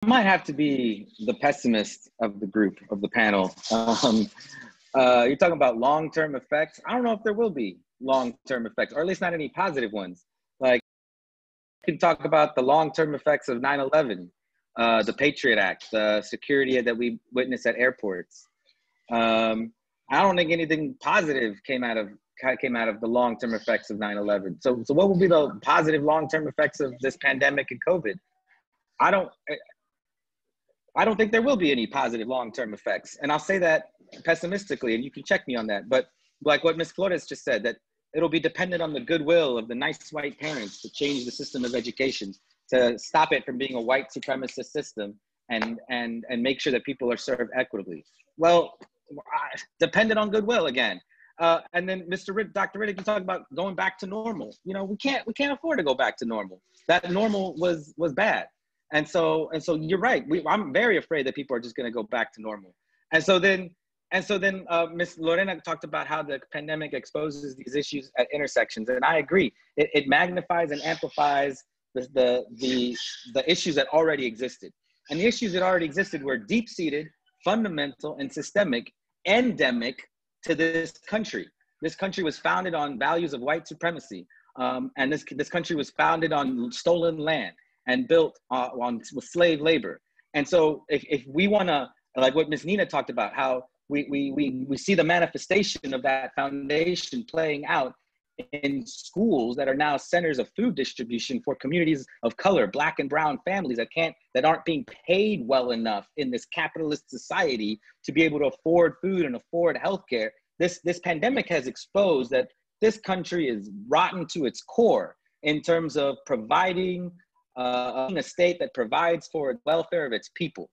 might have to be the pessimist of the group, of the panel. You're talking about long-term effects. I don't know if there will be long-term effects, or at least not any positive ones. Like, you can talk about the long-term effects of 9/11, the Patriot Act, the security that we witnessed at airports. I don't think anything positive came out of the long-term effects of 9/11. So what will be the positive long-term effects of this pandemic and COVID? I don't think there will be any positive long-term effects. And I'll say that pessimistically, and you can check me on that. But like what Ms. Flores just said, that it'll be dependent on the goodwill of the nice white parents to change the system of education, to stop it from being a white supremacist system, and make sure that people are served equitably. Well, dependent on goodwill again. And then Dr. Reddick, you talk about going back to normal. You know, we can't afford to go back to normal. That normal was bad. And so you're right. I'm very afraid that people are just going to go back to normal. And so then Ms. Lorena talked about how the pandemic exposes these issues at intersections, and I agree. It magnifies and amplifies the issues that already existed. And the issues that already existed were deep-seated, fundamental, and systemic, endemic to this country. This country was founded on values of white supremacy, and this country was founded on stolen land and built with slave labor. And so if we want to, like what Ms. Nina talked about, how we see the manifestation of that foundation playing out in schools that are now centers of food distribution for communities of color, Black and brown families that aren't being paid well enough in this capitalist society to be able to afford food and afford healthcare. This pandemic has exposed that this country is rotten to its core in terms of providing a state that provides for the welfare of its people.